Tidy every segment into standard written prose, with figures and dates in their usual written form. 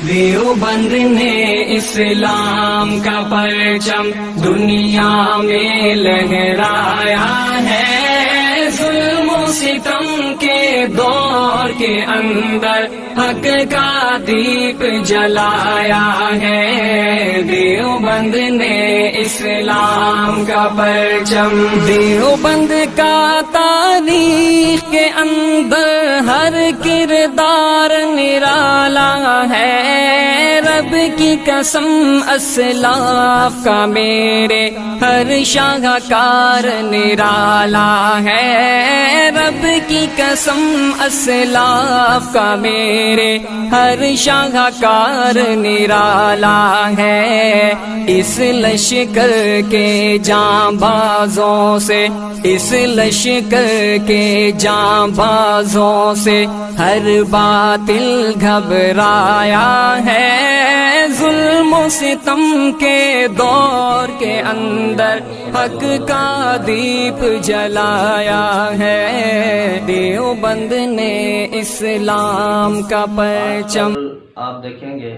دیوبند نے اسلام کا پرچم دنیا میں لہرایا ہے، ظلم و ستم کے دور کے اندر حق کا دیپ جلایا ہے۔ دیوبند نے اسلام کا پرچم، دیوبند کا تاریخ کے اندر ہر کردار نرالا ہے، رب کی قسم اسلاف کا میرے ہر شاہکار نرالا ہے، رب کی قسم اسلاف کا میرے ہر شاہکار نرالا ہے۔ اس لشکر کے جانبازوں سے، اس لشکر کے جانبازوں سے ہر باطل گھبرایا ہے، ظلم و ستم کے دور کے اندر حق کا دیپ جلایا ہے۔ دیوبند نے اسلام کا پرچم۔ آپ دیکھیں گے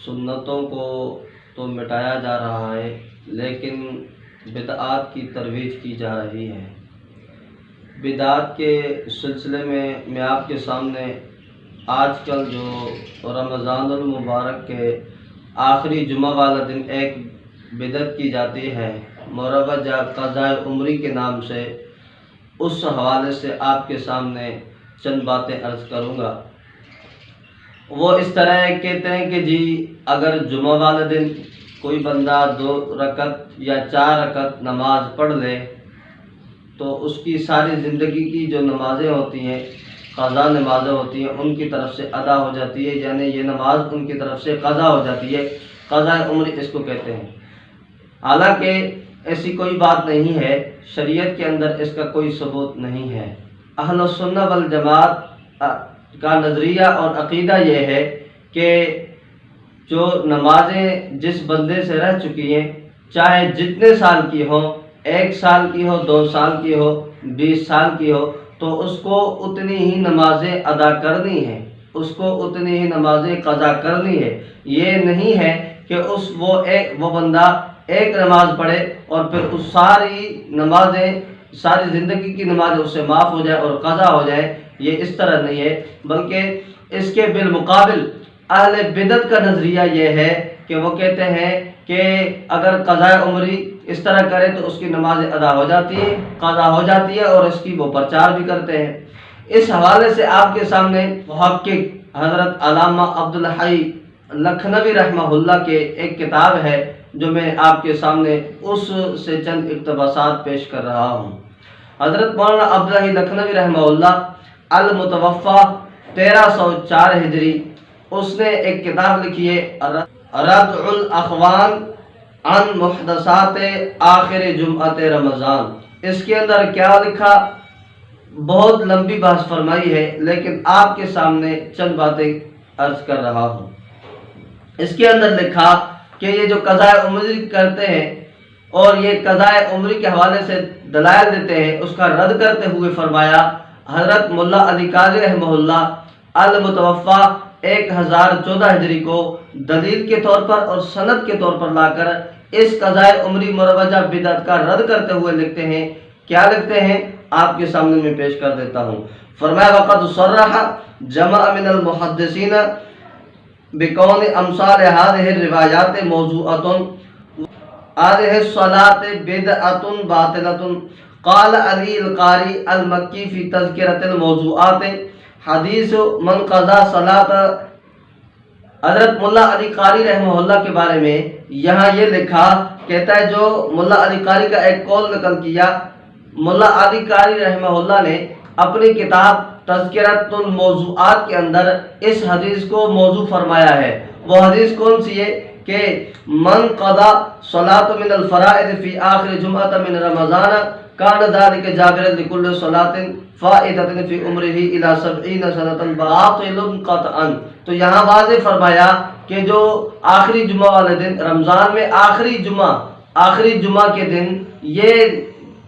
سنتوں کو تو مٹایا جا رہا ہے، لیکن بدعات کی ترویج کی جا رہی ہے۔ بدعات کے سلسلے میں آپ کے سامنے آج کل جو رمضان المبارک کے آخری جمعہ والا دن ایک بدعت کی جاتی ہے مروجہ قضاء عمری کے نام سے، اس حوالے سے آپ کے سامنے چند باتیں عرض کروں گا۔ وہ اس طرح کہتے ہیں کہ جی اگر جمعہ والا دن کوئی بندہ 2 رکعت یا 4 رکعت نماز پڑھ لے تو اس کی ساری زندگی کی جو نمازیں ہوتی ہیں، قضا نمازیں ہوتی ہیں، ان کی طرف سے ادا ہو جاتی ہے، یعنی یہ نماز ان کی طرف سے قضا ہو جاتی ہے۔ قضاء عمری اس کو کہتے ہیں۔ حالانکہ ایسی کوئی بات نہیں ہے، شریعت کے اندر اس کا کوئی ثبوت نہیں ہے۔ اہل السنہ والجماعت کا نظریہ اور عقیدہ یہ ہے کہ جو نمازیں جس بندے سے رہ چکی ہیں، چاہے جتنے سال کی ہو، 1 سال کی ہو، 2 سال کی ہو، 20 سال کی ہو، تو اس کو اتنی ہی نمازیں ادا کرنی ہیں، اس کو اتنی ہی نمازیں قضا کرنی ہے۔ یہ نہیں ہے کہ وہ بندہ ایک نماز پڑھے اور پھر اس ساری نمازیں، ساری زندگی کی نمازیں اس سے معاف ہو جائے اور قضا ہو جائے۔ یہ اس طرح نہیں ہے، بلکہ اس کے بالمقابل اہل بدعت کا نظریہ یہ ہے کہ وہ کہتے ہیں کہ اگر قضاء عمری اس طرح کرے تو اس کی نمازیں ادا ہو جاتی ہے، قضا ہو جاتی ہے، اور اس کی وہ پرچار بھی کرتے ہیں۔ اس حوالے سے آپ کے سامنے محقق حضرت علامہ عبدالحی لکھنوی رحمہ اللہ کے ایک کتاب ہے جو میں آپ کے سامنے اس سے چند اقتباسات پیش کر رہا ہوں۔ حضرت مولانا عبدالحی لکھنوی رحمہ اللہ المتوفی 1304 ہجری، اس نے ایک کتاب لکھی ہے ردع الاخوان عن محدثات آخر جمعۃ رمضان۔ اس کے اندر کیا لکھا، بہت لمبی بحث فرمائی ہے، لیکن آپ کے سامنے چند باتیں عرض کر رہا ہوں۔ اس کے اندر لکھا کہ یہ جو قضاء عمری کرتے ہیں اور یہ قضاء عمری کے حوالے سے دلائل دیتے ہیں، اس کا رد کرتے ہوئے فرمایا حضرت ملا علی قاری رحمہ اللہ المتوفی 1014 ہجری کو دلیل کے طور پر اور سند کے طور پر لا کر اس قضاء عمری مروجہ بدعت کا رد کرتے ہوئے لکھتے ہیں۔ کیا لکھتے ہیں آپ کے سامنے میں پیش کر دیتا ہوں۔ فرمایا وقد صرح جمع من المحدثین بکون امثال هذه الروایات موضوعۃ هذه الصلاة بدعۃ باطلۃ۔ قال علی القاری المکی فی تذکرۃ الموضوعات حدیث من قضا صلاۃ۔ حضرت ملا علی قاری رحمہ اللہ کے بارے میں یہاں یہ لکھا، کہتا ہے جو ملا علی قاری کا ایک قول نقل کیا، ملا علی قاری رحمہ اللہ نے اپنی کتاب تذکرۃ الموضوعات کے اندر اس حدیث کو موضوع فرمایا ہے۔ وہ حدیث کون سی ہے کہ من قضا صلاۃ من الفرائض فی آخر جمعۃ من رمضان کان ذلک جابرا لکل صلاۃ فائدۃ فی عمرہ الی 70 سنۃ باطل قطعا۔ تو یہاں واضح فرمایا کہ جو آخری جمعہ والے دن، رمضان میں آخری جمعہ کے دن یہ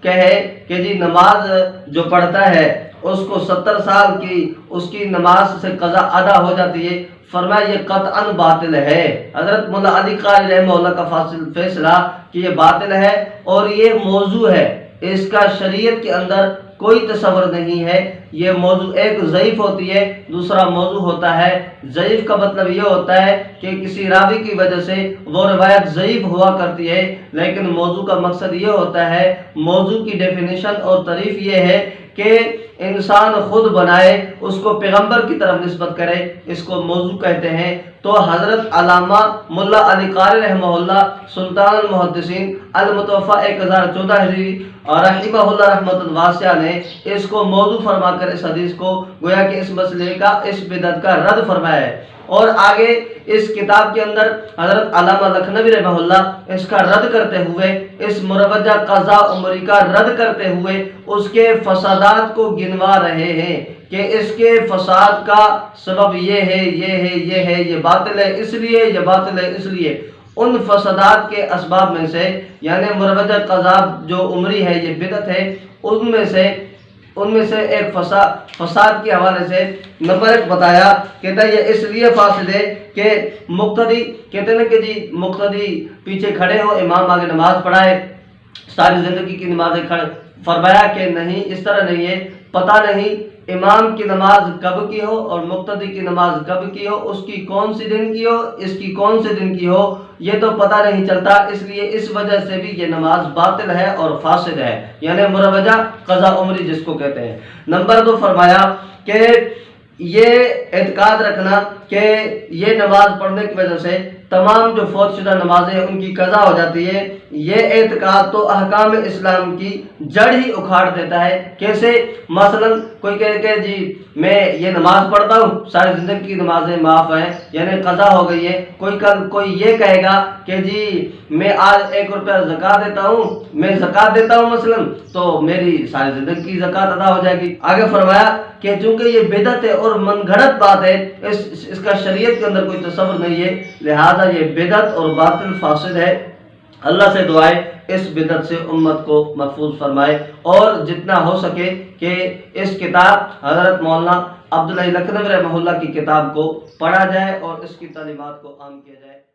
کہے کہ جی نماز جو پڑھتا ہے اس کو 70 سال کی اس کی نماز سے قضا ادا ہو جاتی ہے، فرمایا یہ قطعاً باطل ہے۔ حضرت مولا علی قاری رحمہ اللہ کا فیصلہ کہ یہ باطل ہے اور یہ موضوع ہے، اس کا شریعت کے اندر کوئی تصور نہیں ہے۔ یہ موضوع ایک ضعیف ہوتی ہے، دوسرا موضوع ہوتا ہے۔ ضعیف کا مطلب یہ ہوتا ہے کہ کسی راوی کی وجہ سے وہ روایت ضعیف ہوا کرتی ہے، لیکن موضوع کا مقصد یہ ہوتا ہے، موضوع کی ڈیفینیشن اور تعریف یہ ہے کہ انسان خود بنائے، اس کو پیغمبر کی طرف نسبت کرے، اس کو موضوع کہتے ہیں۔ تو حضرت علامہ ملا علی قاری رحمہ اللہ سلطان المحدثین المتوفی 1014 ہجری اور رحمہ اللہ رحمۃ الواسعہ نے اس کو موضوع فرما کر اس حدیث کو گویا کہ اس مسئلے کا، اس بدعت کا رد فرمایا ہے۔ اور آگے اس کتاب کے اندر حضرت علامہ لکھنوی رحمہ اللہ اس کا رد کرتے ہوئے، اس مروجہ قضا عمری کا رد کرتے ہوئے اس کے فسادات کو گنوا رہے ہیں کہ اس کے فساد کا سبب یہ ہے، یہ ہے، یہ ہے، یہ باطل ہے اس لیے، یہ باطل ہے اس لیے۔ ان فسادات کے اسباب میں سے یعنی مروجہ قضا جو عمری ہے یہ بدعت ہے، ان میں سے ایک فساد کے حوالے سے نمبر 1 بتایا، کہتا ہے یہ اس لیے فاسد ہے کہ مقتدی، کہتے ہیں کہ جی مقتدی پیچھے کھڑے ہو، امام آگے نماز پڑھائے، ساری زندگی کی نمازیں کھڑے، فرمایا کہ نہیں، اس طرح نہیں ہے، پتہ نہیں امام کی نماز کب کی ہو اور مقتدی کی نماز کب کی ہو، اس کی کون سی دن کی ہو، اس کی کون سے دن کی ہو، یہ تو پتہ نہیں چلتا، اس لیے اس وجہ سے بھی یہ نماز باطل ہے اور فاسد ہے، یعنی مروجہ قضا عمری جس کو کہتے ہیں۔ نمبر 2 فرمایا کہ یہ اعتقاد رکھنا کہ یہ نماز پڑھنے کی وجہ سے تمام جو فوت شدہ نمازیں ان کی قضا ہو جاتی ہے، یہ اعتقاد تو احکام اسلام کی جڑ ہی اکھاڑ دیتا ہے۔ کیسے؟ مثلا کوئی کہے کہ جی میں یہ نماز پڑھتا ہوں، ساری زندگی کی نمازیں معاف ہیں یعنی قضا ہو گئی ہے۔ کوئی یہ کہے گا کہ جی میں آج 1 روپیہ زکوٰۃ دیتا ہوں، میں زکوٰۃ دیتا ہوں مثلا، تو میری ساری زندگی کی زکوٰۃ ادا ہو جائے گی۔ آگے فرمایا کہ چونکہ یہ بدعت ہے اور من گھڑت بات ہے، اس کا شریعت کے اندر کوئی تصور نہیں ہے، لہذا یہ بدعت اور باطل فاسد ہے۔ اللہ سے دعائے اس بدعت سے امت کو محفوظ فرمائے اور جتنا ہو سکے کہ اس کتاب حضرت مولانا عبداللہ لکھنوی رحمہ اللہ کی کتاب کو پڑھا جائے اور اس کی تعلیمات کو عام کیا جائے۔